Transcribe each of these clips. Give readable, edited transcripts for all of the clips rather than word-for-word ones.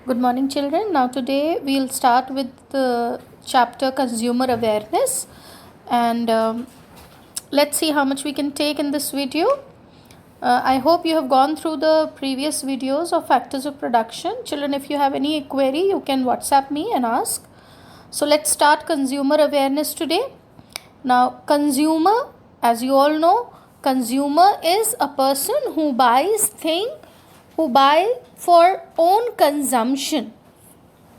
Good morning, children. Now, today we'll start with the chapter Consumer Awareness, and let's see how much we can take in this video. I hope you have gone through the previous videos of factors of production. Children, if you have any query, you can WhatsApp me and ask. So, let's start consumer awareness today. Now, consumer, as you all know, consumer is a person who buy for own consumption,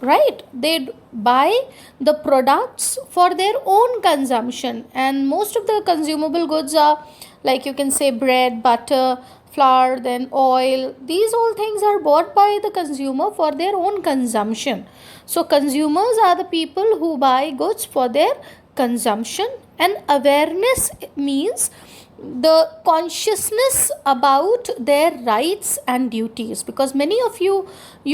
right? They buy the products for their own consumption, and most of the consumable goods are, like, you can say, bread, butter, flour, then oil. These all things are bought by the consumer for their own consumption. So consumers are the people who buy goods for their consumption. And awareness means the consciousness about their rights and duties, because many of you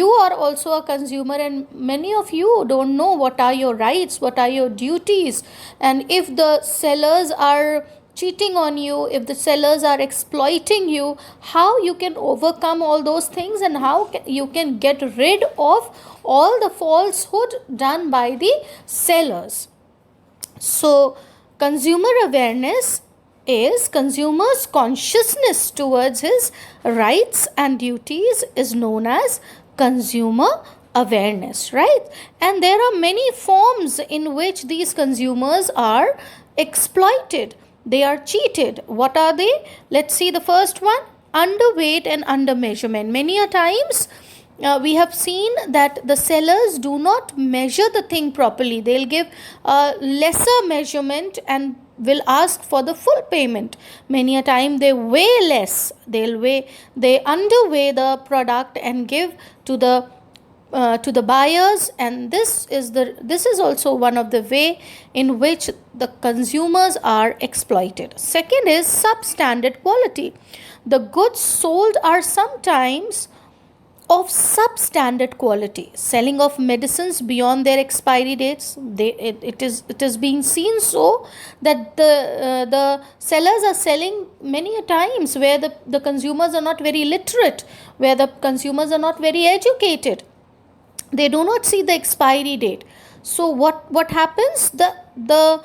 are also a consumer, and many of you don't know what are your rights, what are your duties, and if the sellers are cheating on you, if the sellers are exploiting you, how you can overcome all those things, and how you can get rid of all the falsehood done by the sellers. So consumer awareness is consumer's consciousness towards his rights and duties is known as consumer awareness, right? And there are many forms in which these consumers are exploited. They are cheated. What are they? Let's see the first one: underweight and undermeasurement. Many a times we have seen that the sellers do not measure the thing properly. They'll give a lesser measurement and will ask for the full payment. Many a time they weigh less. They underweigh the product and give to the buyers, and this is also one of the way in which the consumers are exploited. Second is substandard quality. The goods sold are sometimes of substandard quality, selling of medicines beyond their expiry dates. It is being seen so that the sellers are selling many a times where the consumers are not very literate, where the consumers are not very educated. They do not see the expiry date. So what happens? The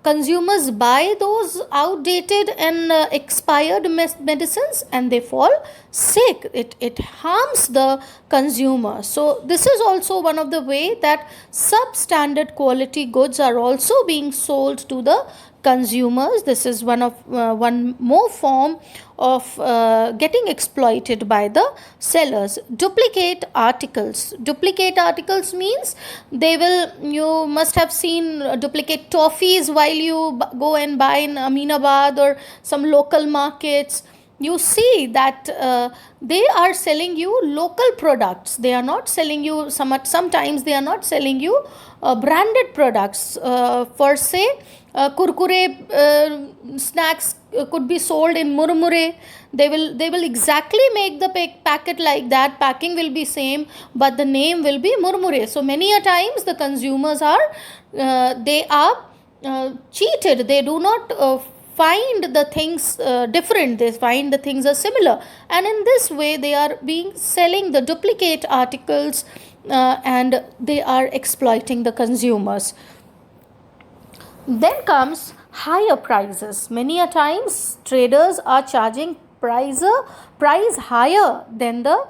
consumers buy those outdated and expired medicines, and they fall sick. It harms the consumer. So this is also one of the way that substandard quality goods are also being sold to the consumers. This is one more form of getting exploited by the sellers. Duplicate articles means you must have seen duplicate toffees while you go and buy in Aminabad or some local markets. You see that they are selling you local products. They are not selling you, sometimes they are not selling you branded products. For say kurkure snacks could be sold in murmure. They will exactly make the packet like that. Packing will be same, but the name will be murmure. So many a times the consumers are cheated. They do not find the things different. They find the things are similar, and in this way they are being selling the duplicate articles, and they are exploiting the consumers. Then comes higher prices. Many a times traders are charging price higher than the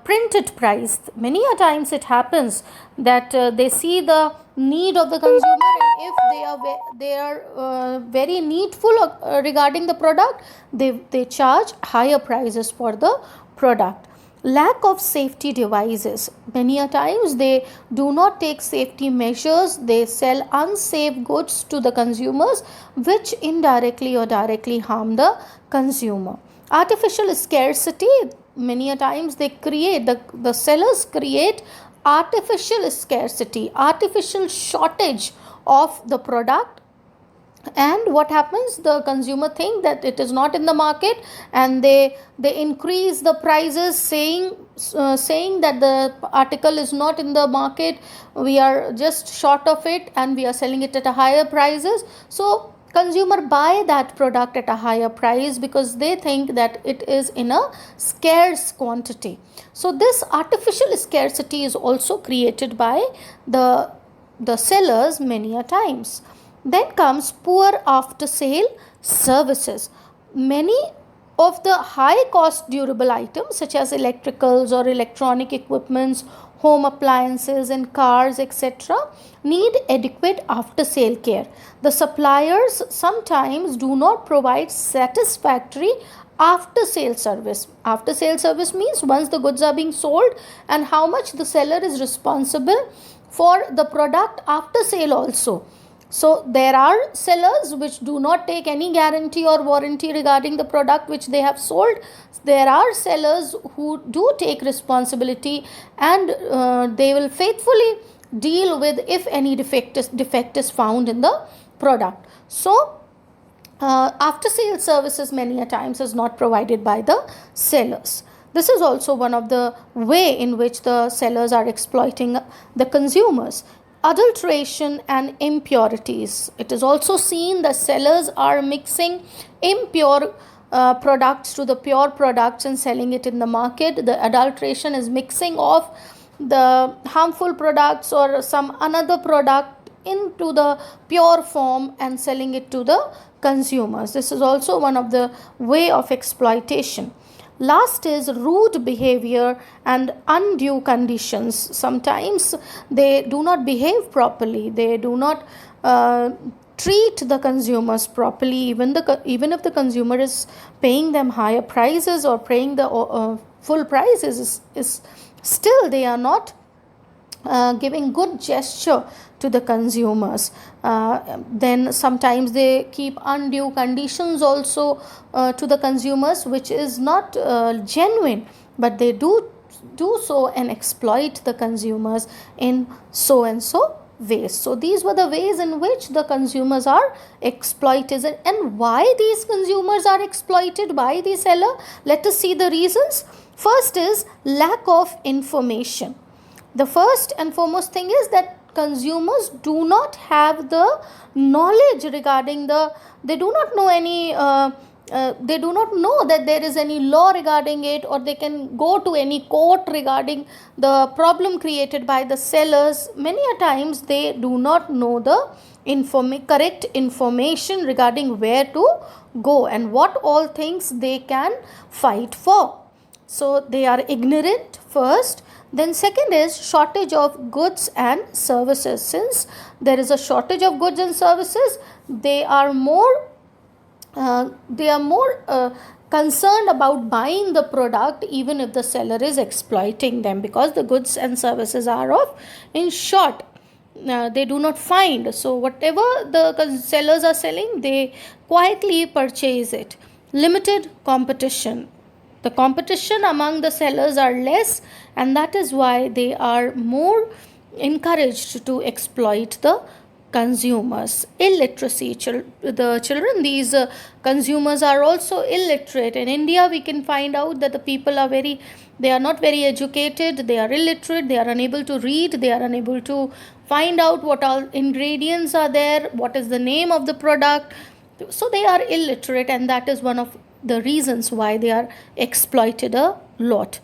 printed price. Many a times it happens that they see the need of the consumer, and if they are very needful regarding the product, they charge higher prices for the product. Lack of safety devices. Many a times they do not take safety measures. They sell unsafe goods to the consumers, which indirectly or directly harm the consumer. Artificial scarcity. Many a times the sellers create artificial scarcity, artificial shortage of the product. And what happens? The consumer think that it is not in the market, and they increase the prices, saying that the article is not in the market, we are just short of it, and we are selling it at a higher prices. So consumer buy that product at a higher price because they think that it is in a scarce quantity. So this artificial scarcity is also created by the sellers many a times. Then comes poor after sale services. Many of the high cost durable items such as electricals or electronic equipments, home appliances and cars, etc., need adequate after sale care. The suppliers sometimes do not provide satisfactory after sale service. After sale service means once the goods are being sold and how much the seller is responsible for the product after sale also. So there are sellers which do not take any guarantee or warranty regarding the product which they have sold. There are sellers who do take responsibility, and they will faithfully deal with if any defect is found in the product. So after sale services many a times is not provided by the sellers. This is also one of the way in which the sellers are exploiting the consumers. Adulteration and impurities. It is also seen that sellers are mixing impure products to the pure products and selling it in the market. The adulteration is mixing of the harmful products or some another product into the pure form and selling it to the consumers. This is also one of the way of exploitation. Last is rude behavior and undue conditions. Sometimes they do not behave properly. They do not treat the consumers properly. Even if the consumer is paying them higher prices or paying the full prices, is still they are not giving good gesture to the consumers. Then sometimes they keep undue conditions also to the consumers, which is not genuine, but they do so and exploit the consumers in so and so ways. So these were the ways in which the consumers are exploited. And why these consumers are exploited by the seller? Let us see the reasons. First is lack of information. The first and foremost thing is that consumers do not have the knowledge regarding they do not know any they do not know that there is any law regarding it, or they can go to any court regarding the problem created by the sellers. Many a times they do not know the correct information regarding where to go and what all things they can fight for. So they are ignorant first. Then second is shortage of goods and services. Since there is a shortage of goods and services, they are more concerned about buying the product even if the seller is exploiting them, because the goods and services are in short. They do not find. So whatever the sellers are selling, they quietly purchase it. Limited competition. The competition among the sellers are less, and that is why they are more encouraged to exploit the consumers. Illiteracy. The children, these consumers are also illiterate. In India, we can find out that the people they are not very educated, they are illiterate, they are unable to read, they are unable to find out what all ingredients are there, what is the name of the product. So they are illiterate, and that is one of the reasons why they are exploited a lot.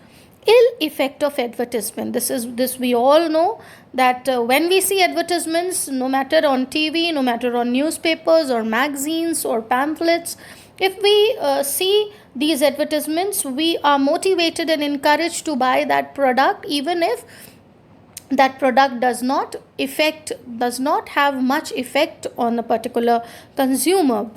Ill effect of advertisement. This we all know that when we see advertisements, no matter on TV, no matter on newspapers or magazines or pamphlets, if we see these advertisements, we are motivated and encouraged to buy that product, even if that product does not have much effect on a particular consumer.